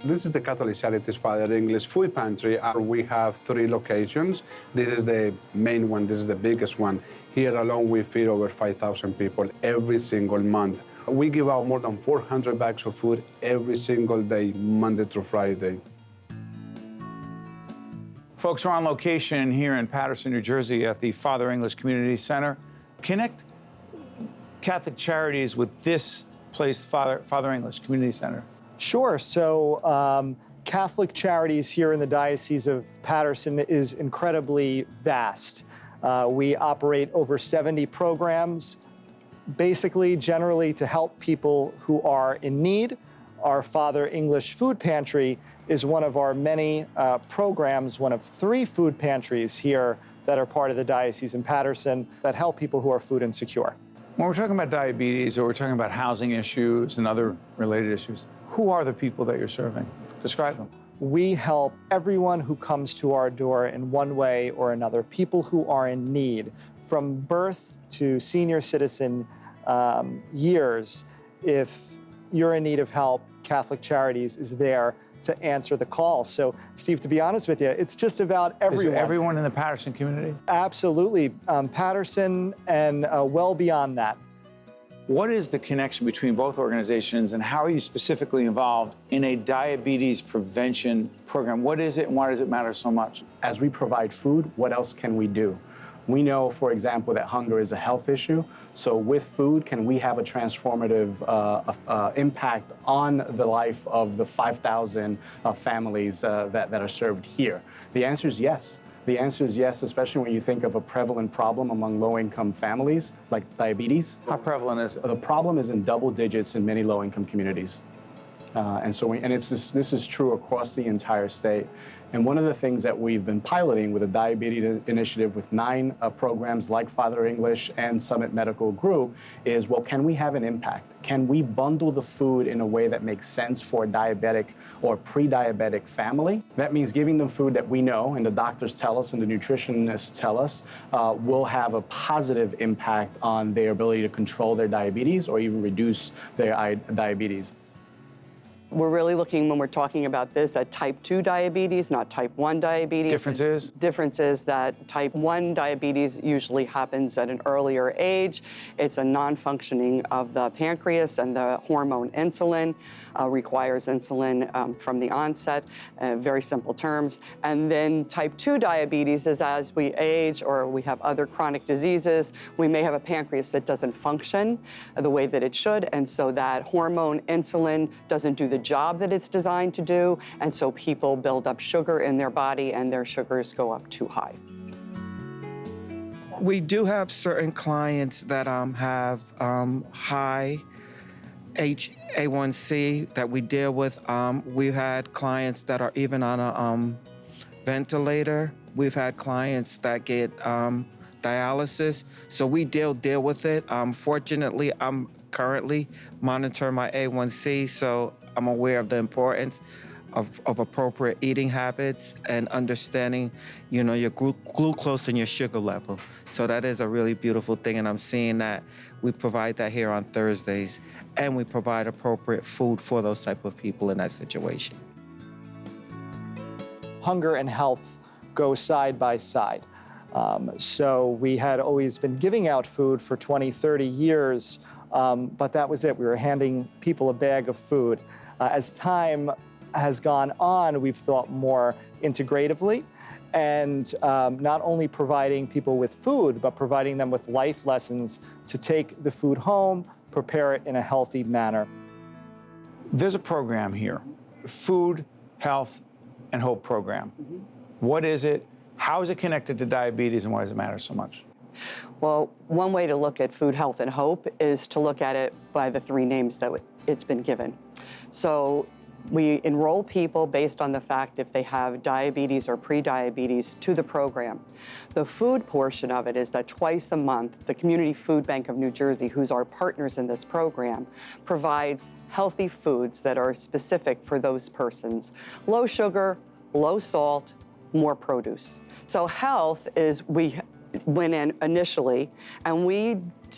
This is the Catholic Charities Father English Food Pantry. We have 3 locations. This is the main one. This is the biggest one. Here alone, we feed over 5,000 people every single month. We give out more than 400 bags of food every single day, Monday through Friday. Folks, we're on location here in Paterson, New Jersey at the Father English Community Center. Connect Catholic Charities with this place, Father English Community Center. Sure. So Catholic Charities here in the Diocese of Paterson is incredibly vast. We operate over 70 programs, basically, generally to help people who are in need. Our Father English Food Pantry is one of our many programs, one of 3 food pantries here that are part of the Diocese in Paterson that help people who are food insecure. When we're talking about diabetes or we're talking about housing issues and other related issues, who are the people that you're serving? Describe them. We help everyone who comes to our door in one way or another, people who are in need, from birth to senior citizen years. If you're in need of help, Catholic Charities is there to answer the call. So, Steve, to be honest with you, it's just about everyone. Is it everyone in the Paterson community? Absolutely. Paterson and well beyond that. What is the connection between both organizations, and how are you specifically involved in a diabetes prevention program? What is it, and why does it matter so much? As we provide food, what else can we do? We know, for example, that hunger is a health issue. So with food, can we have a transformative impact on the life of the 5,000 families that are served here? The answer is yes. The answer is yes, especially when you think of a prevalent problem among low-income families, like diabetes. How prevalent is it? The problem is in double digits in many low-income communities. This is true across the entire state. And one of the things that we've been piloting with a diabetes initiative with 9 programs like Father English and Summit Medical Group is, well, can we have an impact? Can we bundle the food in a way that makes sense for a diabetic or pre-diabetic family? That means giving them food that we know, and the doctors tell us and the nutritionists tell us, will have a positive impact on their ability to control their diabetes or even reduce their diabetes. We're really looking, when we're talking about this, at type 2 diabetes, not type 1 diabetes. Difference is? Difference is that type 1 diabetes usually happens at an earlier age. It's a non-functioning of the pancreas, and the hormone insulin requires insulin from the onset, very simple terms. And then type 2 diabetes is as we age or we have other chronic diseases, we may have a pancreas that doesn't function the way that it should, and so that hormone insulin doesn't do the job that it's designed to do, and so people build up sugar in their body and their sugars go up too high. We do have certain clients that have high A1C that we deal with. We've had clients that are even on a ventilator. We've had clients that get dialysis, so we deal with it. Fortunately, I'm currently monitoring my A1C, so I'm aware of the importance of appropriate eating habits and understanding, your glucose and your sugar level. So that is a really beautiful thing, and I'm seeing that we provide that here on Thursdays, and we provide appropriate food for those type of people in that situation. Hunger and health go side by side. So we had always been giving out food for 20, 30 years, but that was it. We were handing people a bag of food. As time has gone on, we've thought more integratively, and not only providing people with food, but providing them with life lessons to take the food home, prepare it in a healthy manner. There's a program here, Food, Health, and Hope program. Mm-hmm. What is it? How is it connected to diabetes, and why does it matter so much? Well, one way to look at Food, Health, and Hope is to look at it by the 3 names that it's been given. So we enroll people based on the fact if they have diabetes or pre-diabetes to the program. The food portion of it is that twice a month, the Community Food Bank of New Jersey, who's our partners in this program, provides healthy foods that are specific for those persons. Low sugar, low salt, more produce. So health is, we went in initially and we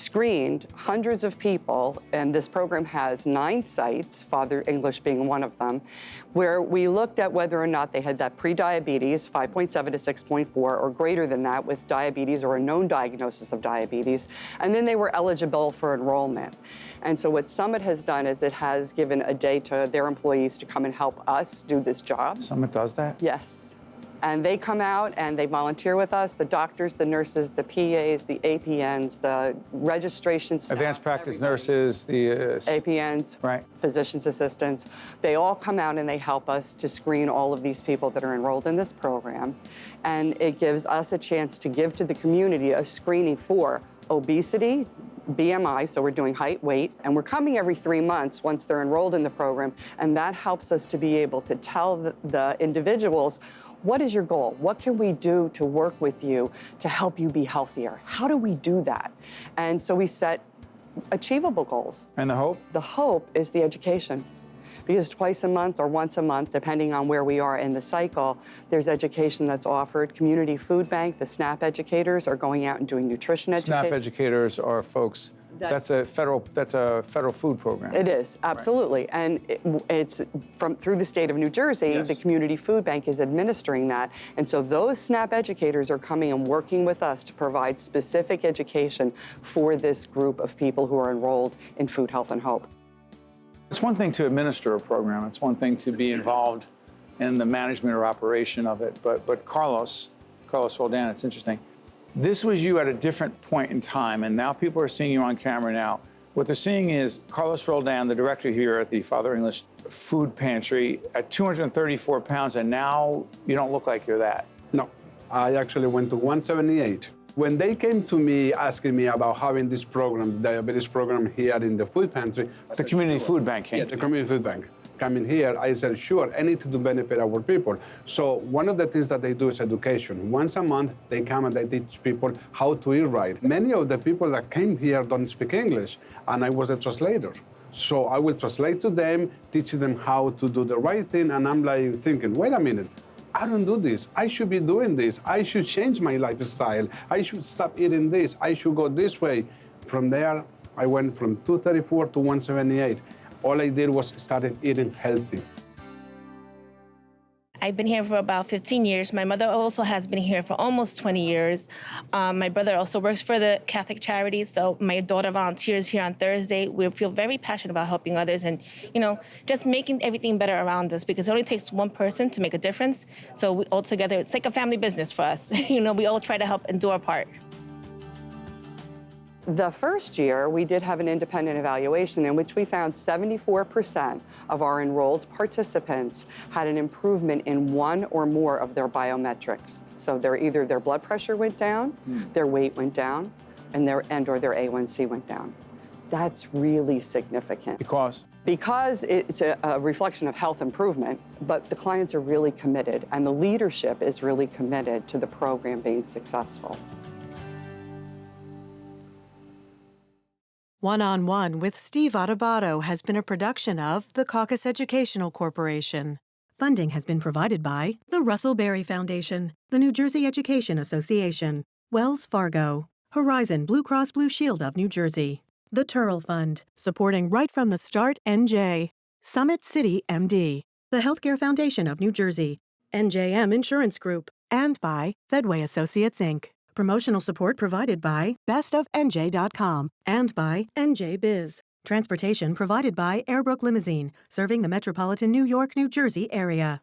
screened hundreds of people, and this program has 9 sites, Father English being one of them, where we looked at whether or not they had that pre-diabetes, 5.7 to 6.4, or greater than that with diabetes or a known diagnosis of diabetes, and then they were eligible for enrollment. And so what Summit has done is it has given a day to their employees to come and help us do this job. Summit does that? Yes. And they come out and they volunteer with us, the doctors, the nurses, the PAs, the APNs, the registration staff. Advanced practice everybody. nurses, the APNs, right. physician's assistants. They all come out and they help us to screen all of these people that are enrolled in this program. And it gives us a chance to give to the community a screening for obesity, BMI, so we're doing height, weight, and we're coming every 3 months once they're enrolled in the program, and that helps us to be able to tell the individuals, what is your goal? What can we do to work with you to help you be healthier? How do we do that? And so we set achievable goals. And the hope? The hope is the education. Because twice a month or once a month, depending on where we are in the cycle, there's education that's offered. Community Food Bank, the SNAP educators are going out and doing nutrition education. SNAP educators are folks, that's a federal food program. It is, absolutely. Right. And it's through the state of New Jersey, Yes. The Community Food Bank is administering that. And so those SNAP educators are coming and working with us to provide specific education for this group of people who are enrolled in Food, Health, and Hope. It's one thing to administer a program. It's one thing to be involved in the management or operation of it. But Carlos Roldan, it's interesting. This was you at a different point in time, and now people are seeing you on camera now. What they're seeing is Carlos Roldan, the director here at the Father English Food Pantry, at 234 pounds, and now you don't look like you're that. No, I actually went to 178. When they came to me asking me about having this program, the diabetes program here in the food pantry. The Community Food Bank came. Yeah, the Community Food Bank. Coming here, I said, sure, anything to benefit our people. So one of the things that they do is education. Once a month, they come and they teach people how to eat right. Many of the people that came here don't speak English, and I was a translator. So I will translate to them, teach them how to do the right thing, and I'm like thinking, wait a minute, I don't do this. I should be doing this. I should change my lifestyle. I should stop eating this. I should go this way. From there, I went from 234 to 178. All I did was started eating healthy. I've been here for about 15 years. My mother also has been here for almost 20 years. My brother also works for the Catholic Charities, so my daughter volunteers here on Thursday. We feel very passionate about helping others and, just making everything better around us, because it only takes one person to make a difference. So we all together, it's like a family business for us. We all try to help and do our part. The first year, we did have an independent evaluation in which we found 74% of our enrolled participants had an improvement in one or more of their biometrics. So either their blood pressure went down, their weight went down, or their A1C went down. That's really significant. Because it's a reflection of health improvement, but the clients are really committed, and the leadership is really committed to the program being successful. One-on-One with Steve Adubato has been a production of the Caucus Educational Corporation. Funding has been provided by the Russell Berry Foundation, the New Jersey Education Association, Wells Fargo, Horizon Blue Cross Blue Shield of New Jersey, the Turrell Fund, supporting Right from the Start NJ, Summit City MD, the Healthcare Foundation of New Jersey, NJM Insurance Group, and by Fedway Associates, Inc. Promotional support provided by bestofnj.com and by NJ Biz. Transportation provided by Airbrook Limousine, serving the metropolitan New York, New Jersey area.